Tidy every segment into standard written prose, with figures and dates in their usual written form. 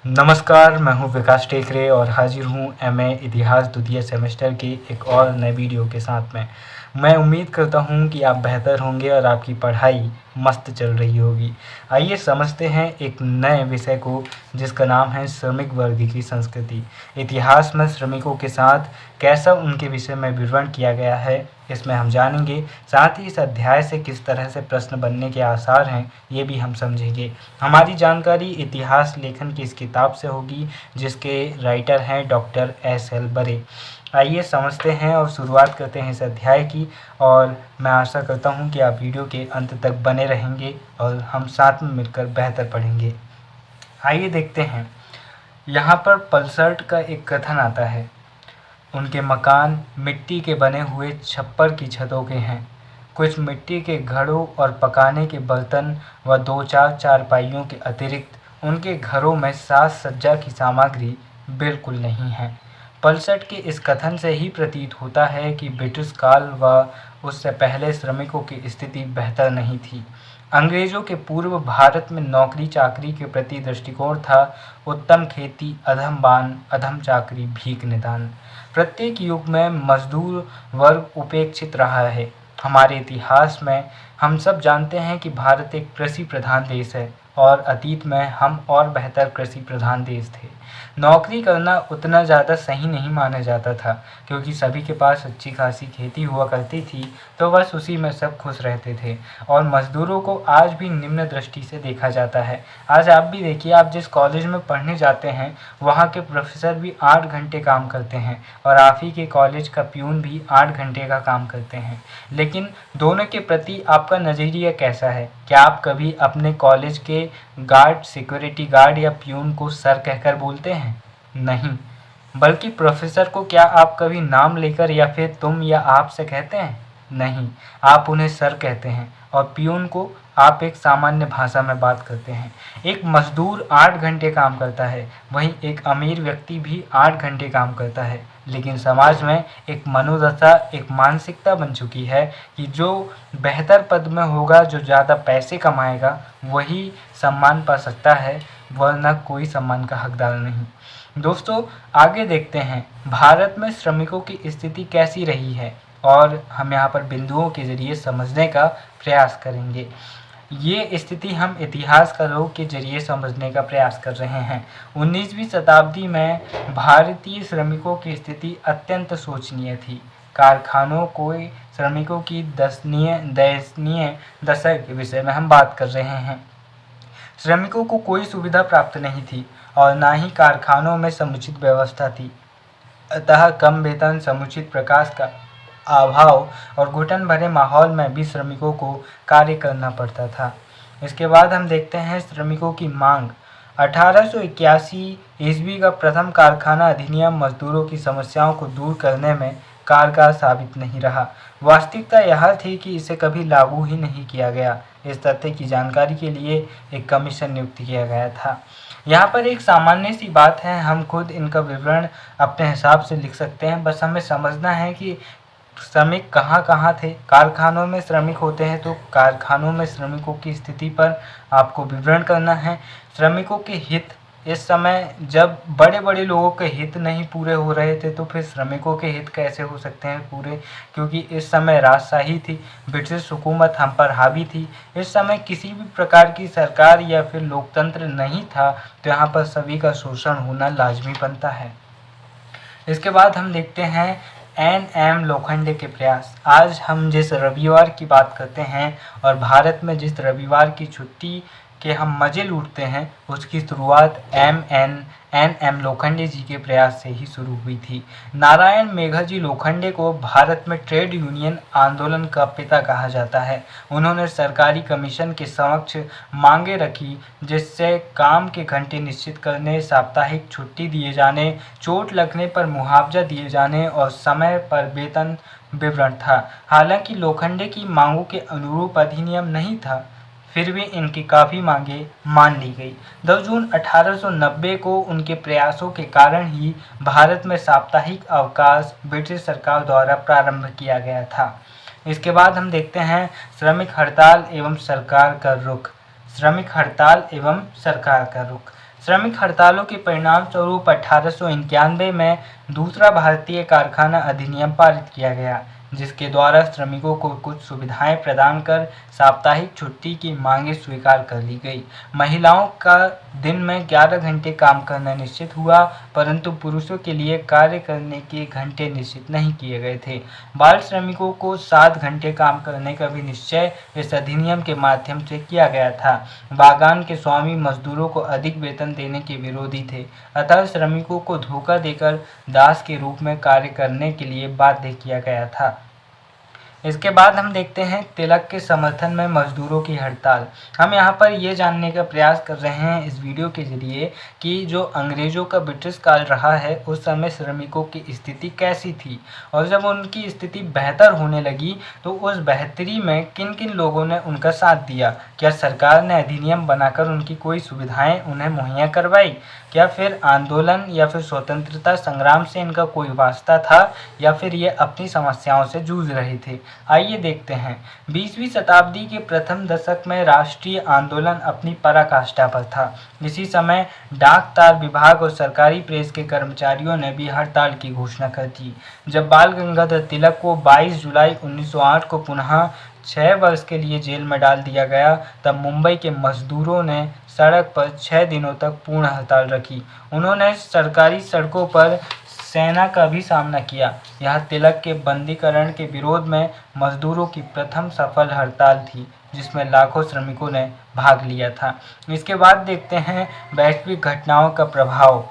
नमस्कार, मैं हूँ विकास टेकरे और हाजिर हूँ एमए इतिहास द्वितीय सेमेस्टर की एक और नए वीडियो के साथ में। मैं उम्मीद करता हूँ कि आप बेहतर होंगे और आपकी पढ़ाई मस्त चल रही होगी। आइए समझते हैं एक नए विषय को जिसका नाम है श्रमिक वर्ग की संस्कृति। इतिहास में श्रमिकों के साथ कैसा उनके विषय में विवरण किया गया है, इसमें हम जानेंगे। साथ ही इस अध्याय से किस तरह से प्रश्न बनने के आसार हैं, ये भी हम समझेंगे। हमारी जानकारी इतिहास लेखन की इस किताब से होगी जिसके राइटर हैं डॉक्टर एस.एल. बरे। आइए समझते हैं और शुरुआत करते हैं इस अध्याय की। और मैं आशा करता हूँ कि आप वीडियो के अंत तक बने रहेंगे और हम साथ में मिलकर बेहतर पढ़ेंगे। आइए देखते हैं। यहाँ पर पल्सर्ट का एक कथन आता है। उनके मकान मिट्टी के बने हुए छप्पर की छतों के हैं। कुछ मिट्टी के घड़ों और पकाने के बर्तन व दो चार चारपाइयों के अतिरिक्त उनके घरों में साज सज्जा की सामग्री बिल्कुल नहीं है। पल्सट के इस कथन से ही प्रतीत होता है कि ब्रिटिश काल व उससे पहले श्रमिकों की स्थिति बेहतर नहीं थी। अंग्रेजों के पूर्व भारत में नौकरी चाकरी के प्रति दृष्टिकोण था उत्तम खेती, अधम बान, अधम चाकरी, भीख निदान। प्रत्येक युग में मजदूर वर्ग उपेक्षित रहा है। हमारे इतिहास में हम सब जानते हैं कि भारत एक कृषि प्रधान देश है और अतीत में हम और बेहतर कृषि प्रधान देश थे। नौकरी करना उतना ज़्यादा सही नहीं माना जाता था क्योंकि सभी के पास अच्छी खासी खेती हुआ करती थी, तो बस उसी में सब खुश रहते थे और मजदूरों को आज भी निम्न दृष्टि से देखा जाता है। आज आप भी देखिए, आप जिस कॉलेज में पढ़ने जाते हैं वहाँ के प्रोफेसर भी 8 घंटे काम करते हैं और आप ही के कॉलेज का प्यून भी 8 घंटे का काम करते हैं। लेकिन दोनों के प्रति आपका नज़रिया कैसा है? क्या आप कभी अपने कॉलेज के गार्ड, सिक्योरिटी गार्ड या प्यून को सर कहकर बोलते हैं? नहीं, बल्कि प्रोफेसर को क्या आप कभी नाम लेकर या फिर तुम या आप से कहते हैं? नहीं, आप उन्हें सर कहते हैं और पियून को आप एक सामान्य भाषा में बात करते हैं। एक मजदूर 8 घंटे काम करता है, वहीं एक अमीर व्यक्ति भी 8 घंटे काम करता है। लेकिन समाज में एक मनोदशा, एक मानसिकता बन चुकी है कि जो बेहतर पद में होगा, जो ज़्यादा पैसे कमाएगा, वही सम्मान पा सकता है, वरना कोई सम्मान का हकदार नहीं। दोस्तों, आगे देखते हैं भारत में श्रमिकों की स्थिति कैसी रही है और हम यहाँ पर बिंदुओं के ज़रिए समझने का प्रयास करेंगे। ये स्थिति हम इतिहासकारों के ज़रिए समझने का प्रयास कर रहे हैं। 19वीं शताब्दी में भारतीय श्रमिकों की स्थिति अत्यंत शोचनीय थी। कारखानों को श्रमिकों की दयनीय दशा के विषय में हम बात कर रहे हैं। श्रमिकों को कोई सुविधा प्राप्त नहीं थी और ना ही कारखानों में समुचित व्यवस्था थी। अतः कम वेतन, समुचित प्रकाश का अभाव और घुटन भरे माहौल में भी श्रमिकों को कार्य करना पड़ता था। इसके बाद हम देखते हैं श्रमिकों की मांग। 1881 ईस्वी का प्रथम कारखाना अधिनियम मजदूरों की समस्याओं को दूर करने में कारगर साबित नहीं रहा। वास्तविकता यह थी कि इसे कभी लागू ही नहीं किया गया। इस तथ्य की जानकारी के लिए एक कमीशन नियुक्त किया गया था। यहाँ पर एक सामान्य सी बात है, हम खुद इनका विवरण अपने हिसाब से लिख सकते हैं। बस हमें समझना है कि श्रमिक कहाँ कहाँ थे। कारखानों में श्रमिक होते हैं तो कारखानों में श्रमिकों की स्थिति पर आपको विवरण करना है। श्रमिकों के हित, इस समय जब बड़े बड़े लोगों के हित नहीं पूरे हो रहे थे तो फिर श्रमिकों के हित कैसे हो सकते हैं पूरे, क्योंकि इस समय राजशाही थी, ब्रिटिश हुकूमत हम पर हावी थी। इस समय किसी भी प्रकार की सरकार या फिर लोकतंत्र नहीं था, तो यहाँ पर सभी का शोषण होना लाजमी बनता है। इसके बाद हम देखते हैं एन.एम. लोखंडे के प्रयास। आज हम जिस रविवार की बात करते हैं और भारत में जिस रविवार की छुट्टी के हम मज़े लूटते हैं, उसकी शुरुआत एन.एम. लोखंडे जी के प्रयास से ही शुरू हुई थी। नारायण मेघाजी लोखंडे को भारत में ट्रेड यूनियन आंदोलन का पिता कहा जाता है। उन्होंने सरकारी कमीशन के समक्ष मांगे रखी, जिससे काम के घंटे निश्चित करने, साप्ताहिक छुट्टी दिए जाने, चोट लगने पर मुआवजा दिए जाने और समय पर वेतन विवरण था। हालांकि लोखंडे की मांगों के अनुरूप अधिनियम नहीं था, फिर भी इनकी काफ़ी मांगें मान ली गई। 10 जून 1890 को उनके प्रयासों के कारण ही भारत में साप्ताहिक अवकाश ब्रिटिश सरकार द्वारा प्रारंभ किया गया था। इसके बाद हम देखते हैं श्रमिक हड़ताल एवं सरकार का रुख। श्रमिक हड़ताल एवं सरकार का रुख। श्रमिक हड़तालों के परिणाम स्वरूप 1891 में दूसरा भारतीय कारखाना अधिनियम पारित किया गया, जिसके द्वारा श्रमिकों को कुछ सुविधाएं प्रदान कर साप्ताहिक छुट्टी की मांगें स्वीकार कर ली गई। महिलाओं का दिन में 11 घंटे काम करना निश्चित हुआ, परंतु पुरुषों के लिए कार्य करने के घंटे निश्चित नहीं किए गए थे। बाल श्रमिकों को 7 घंटे काम करने का भी निश्चय इस अधिनियम के माध्यम से किया गया था। बागान के स्वामी मजदूरों को अधिक वेतन देने के विरोधी थे, अतः श्रमिकों को धोखा देकर दास के रूप में कार्य करने के लिए बाध्य किया गया था। इसके बाद हम देखते हैं तिलक के समर्थन में मजदूरों की हड़ताल। हम यहाँ पर ये जानने का प्रयास कर रहे हैं इस वीडियो के ज़रिए कि जो अंग्रेज़ों का ब्रिटिश काल रहा है उस समय श्रमिकों की स्थिति कैसी थी, और जब उनकी स्थिति बेहतर होने लगी तो उस बेहतरी में किन किन लोगों ने उनका साथ दिया। क्या सरकार ने अधिनियम बनाकर उनकी कोई सुविधाएं उन्हें मुहैया करवाई, क्या फिर आंदोलन या फिर स्वतंत्रता संग्राम से इनका कोई वास्ता था, या फिर ये अपनी समस्याओं से जूझ रहे थे। आइए देखते हैं। 20वीं शताब्दी के प्रथम दशक में राष्ट्रीय आंदोलन अपनी पराकाष्ठा पर था। इसी समय डाक तार विभाग और सरकारी प्रेस के कर्मचारियों ने भी हड़ताल की घोषणा कर दी। जब बाल गंगाधर तिलक को 22 जुलाई 1908 को पुनः 6 वर्ष के लिए जेल में डाल दिया गया, तब मुंबई के मजदूरों ने सड़क पर 6 दिनों तक पूर्ण हड़ताल रखी। उन्होंने सरकारी सड़कों पर सेना का भी सामना किया। यह तिलक के बंदीकरण के विरोध में मजदूरों की प्रथम सफल हड़ताल थी, जिसमें लाखों श्रमिकों ने भाग लिया था। इसके बाद देखते हैं वैश्विक घटनाओं का प्रभाव।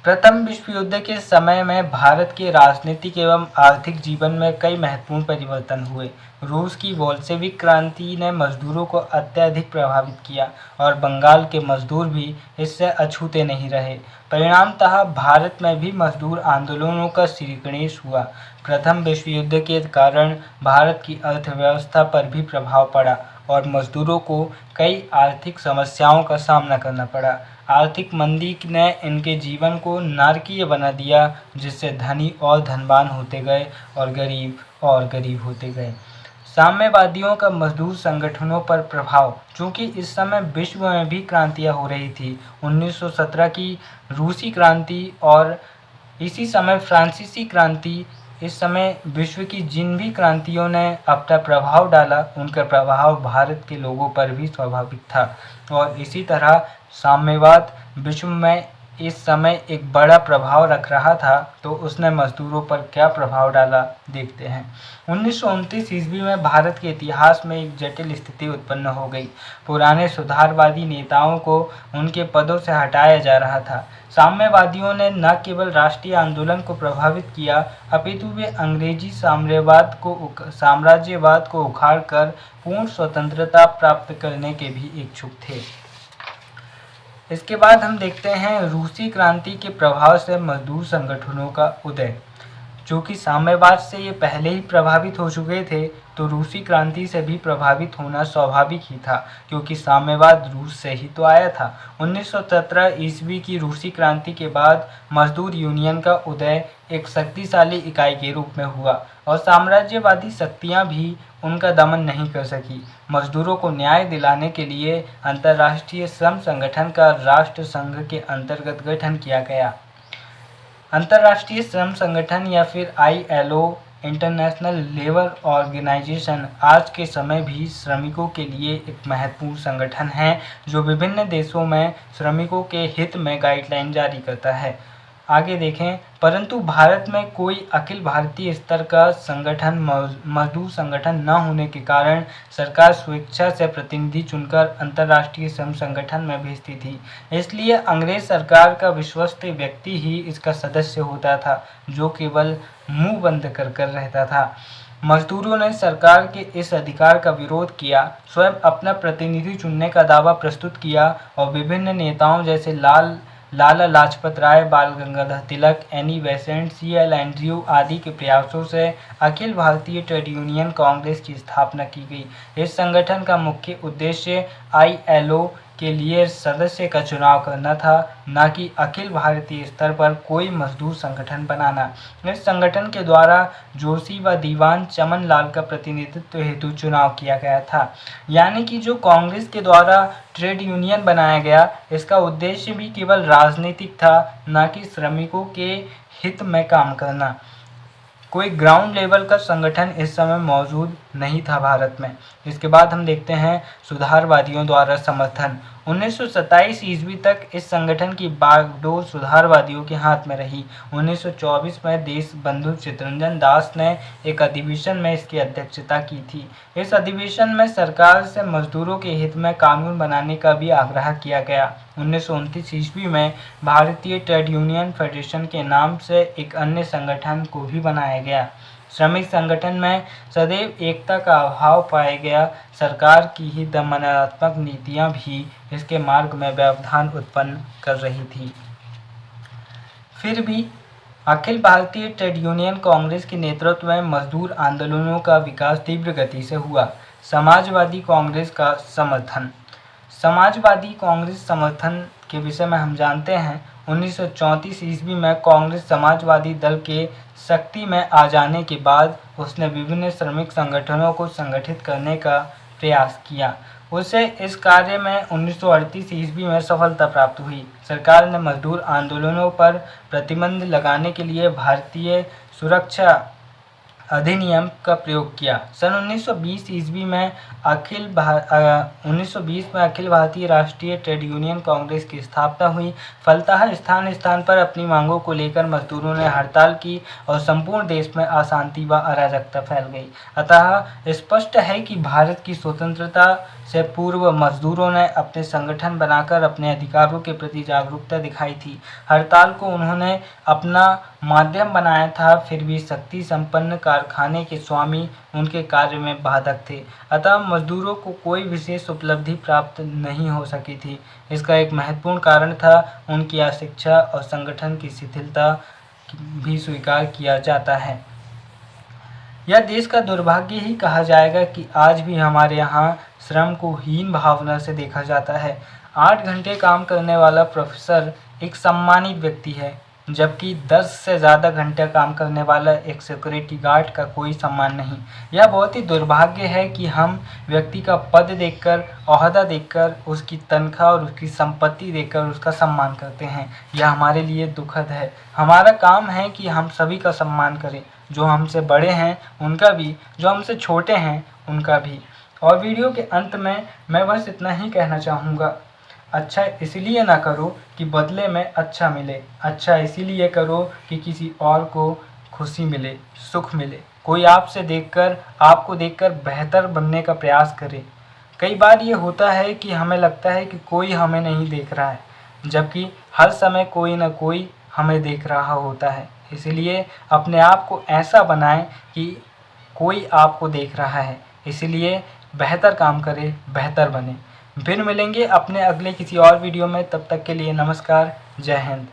प्रथम विश्व युद्ध के समय में भारत के राजनीतिक एवं आर्थिक जीवन में कई महत्वपूर्ण परिवर्तन हुए। रूस की बोल्शेविक क्रांति ने मजदूरों को अत्यधिक प्रभावित किया और बंगाल के मजदूर भी इससे अछूते नहीं रहे। परिणामतः भारत में भी मजदूर आंदोलनों का श्रीगणेश हुआ। प्रथम विश्व युद्ध के कारण भारत की अर्थव्यवस्था पर भी प्रभाव पड़ा और मजदूरों को कई आर्थिक समस्याओं का सामना करना पड़ा। आर्थिक मंदी ने इनके जीवन को नारकीय बना दिया, जिससे धनी और धनवान होते गए और गरीब होते गए। साम्यवादियों का मजदूर संगठनों पर प्रभाव। चूँकि इस समय विश्व में भी क्रांतियाँ हो रही थी, 1917 की रूसी क्रांति और इसी समय फ्रांसीसी क्रांति, इस समय विश्व की जिन भी क्रांतियों ने अपना प्रभाव डाला, उनका प्रभाव भारत के लोगों पर भी स्वाभाविक था। और इसी तरह साम्यवाद विश्व में इस समय एक बड़ा प्रभाव रख रहा था, तो उसने मजदूरों पर क्या प्रभाव डाला देखते हैं। 1929 ईस्वी में भारत के इतिहास में एक जटिल स्थिति उत्पन्न हो गई। पुराने सुधारवादी नेताओं को उनके पदों से हटाया जा रहा था। साम्यवादियों ने न केवल राष्ट्रीय आंदोलन को प्रभावित किया, अपितु वे अंग्रेजी साम्राज्यवाद को उखाड़कर पूर्ण स्वतंत्रता प्राप्त करने के भी इच्छुक थे। इसके बाद हम देखते हैं रूसी क्रांति के प्रभाव से मजदूर संगठनों का उदय। चूँकि साम्यवाद से ये पहले ही प्रभावित हो चुके थे, तो रूसी क्रांति से भी प्रभावित होना स्वाभाविक ही था, क्योंकि साम्यवाद रूस से ही तो आया था। 1917 ईस्वी की रूसी क्रांति के बाद मजदूर यूनियन का उदय एक शक्तिशाली इकाई के रूप में हुआ और साम्राज्यवादी शक्तियाँ भी उनका दमन नहीं कर सकी। मजदूरों को न्याय दिलाने के लिए अंतर्राष्ट्रीय श्रम संगठन का राष्ट्र संघ के अंतर्गत गठन किया गया। अंतर्राष्ट्रीय श्रम संगठन या फिर ILO इंटरनेशनल लेबर ऑर्गेनाइजेशन आज के समय भी श्रमिकों के लिए एक महत्वपूर्ण संगठन है, जो विभिन्न देशों में श्रमिकों के हित में गाइडलाइन जारी करता है। आगे देखें, परंतु भारत में कोई अखिल भारतीय स्तर का संगठन मजदूर संगठन न होने के कारण सरकार स्वेच्छा से प्रतिनिधि चुनकर अंतर्राष्ट्रीय श्रम संगठन में भेजती थी। इसलिए अंग्रेज सरकार का विश्वस्त व्यक्ति ही इसका सदस्य होता था, जो केवल मुंह बंद कर रहता था। मजदूरों ने सरकार के इस अधिकार का विरोध किया, स्वयं अपना प्रतिनिधि चुनने का दावा प्रस्तुत किया और विभिन्न नेताओं जैसे लाला लाजपत राय, बाल Gangadhar Tilak, Annie Besant, CL Andrew आदि के प्रयासों से अखिल भारतीय ट्रेड यूनियन कांग्रेस की स्थापना की गई। इस संगठन का मुख्य उद्देश्य ILO के लिए सदस्य का चुनाव करना था, न कि अखिल भारतीय स्तर पर कोई मजदूर संगठन बनाना। इस संगठन के द्वारा जोशी व दीवान चमन लाल का प्रतिनिधित्व हेतु चुनाव किया गया था। यानी कि जो कांग्रेस के द्वारा ट्रेड यूनियन बनाया गया, इसका उद्देश्य भी केवल राजनीतिक था, न कि श्रमिकों के हित में काम करना। कोई ग्राउंड लेवल का संगठन इस समय मौजूद नहीं था भारत में। इसके बाद हम देखते हैं सुधारवादियों द्वारा समर्थन। 1927 ईस्वी तक इस संगठन की बागडोर सुधारवादियों के हाथ में रही। 1924 में देशबंधु चित्तरंजन दास ने एक अधिवेशन में इसकी अध्यक्षता की थी। इस अधिवेशन में सरकार से मजदूरों के हित में कानून बनाने का भी आग्रह किया गया। 1929 ईस्वी में भारतीय ट्रेड यूनियन फेडरेशन के नाम से एक अन्य संगठन को भी बनाया गया। श्रमिक संगठन में सदैव एकता का अभाव पाया गया। सरकार की ही दमनात्मक नीतियां भी इसके मार्ग में व्यवधान उत्पन्न कर रही थी। फिर भी अखिल भारतीय ट्रेड यूनियन कांग्रेस के नेतृत्व में मजदूर आंदोलनों का विकास तीव्र गति से हुआ। समाजवादी कांग्रेस का समर्थन। समाजवादी कांग्रेस समर्थन के विषय में हम जानते हैं 1934 ईस्वी में कांग्रेस समाजवादी दल के शक्ति में आ जाने के बाद उसने विभिन्न श्रमिक संगठनों को संगठित करने का प्रयास किया। उसे इस कार्य में 1938 ईस्वी में सफलता प्राप्त हुई। सरकार ने मजदूर आंदोलनों पर प्रतिबंध लगाने के लिए भारतीय सुरक्षा अधिनियम का प्रयोग किया। सन 1920 ईस्वी में 1920 में अखिल भारतीय राष्ट्रीय ट्रेड यूनियन कांग्रेस की स्थापना हुई। फलतः स्थान स्थान पर अपनी मांगों को लेकर मजदूरों ने हड़ताल की और संपूर्ण देश में अशांति व अराजकता फैल गई। अतः स्पष्ट है कि भारत की स्वतंत्रता से पूर्व मजदूरों ने अपने संगठन बनाकर अपने अधिकारों के प्रति जागरूकता दिखाई थी। हड़ताल को उन्होंने अपना माध्यम बनाया था, फिर भी शक्ति संपन्न कारखाने के स्वामी उनके कार्य में बाधक थे। अतः मजदूरों को कोई विशेष उपलब्धि प्राप्त नहीं हो सकी थी। इसका एक महत्वपूर्ण कारण था उनकी अशिक्षा और संगठन की शिथिलता भी स्वीकार किया जाता है। यह देश का दुर्भाग्य ही कहा जाएगा कि आज भी हमारे यहाँ श्रम को हीन भावना से देखा जाता है। 8 घंटे काम करने वाला प्रोफेसर एक सम्मानित व्यक्ति है, जबकि 10 से ज़्यादा घंटे काम करने वाला एक सिक्योरिटी गार्ड का कोई सम्मान नहीं। यह बहुत ही दुर्भाग्य है कि हम व्यक्ति का पद देखकर, ओहदा देखकर, उसकी तनख्वाह और उसकी संपत्ति देखकर उसका सम्मान करते हैं। यह हमारे लिए दुखद है। हमारा काम है कि हम सभी का सम्मान करें, जो हमसे बड़े हैं उनका भी, जो हमसे छोटे हैं उनका भी। और वीडियो के अंत में मैं बस इतना ही कहना चाहूँगा, अच्छा इसलिए ना करो कि बदले में अच्छा मिले, अच्छा इसीलिए करो कि किसी और को खुशी मिले, सुख मिले। कोई आपको देखकर बेहतर बनने का प्रयास करे। कई बार ये होता है कि हमें लगता है कि कोई हमें नहीं देख रहा है, जबकि हर समय कोई ना कोई हमें देख रहा होता है। इसलिए अपने आप को ऐसा बनाएं कि कोई आपको देख रहा है। इसलिए बेहतर काम करें, बेहतर बने। फिर मिलेंगे अपने अगले किसी और वीडियो में। तब तक के लिए नमस्कार, जय हिंद।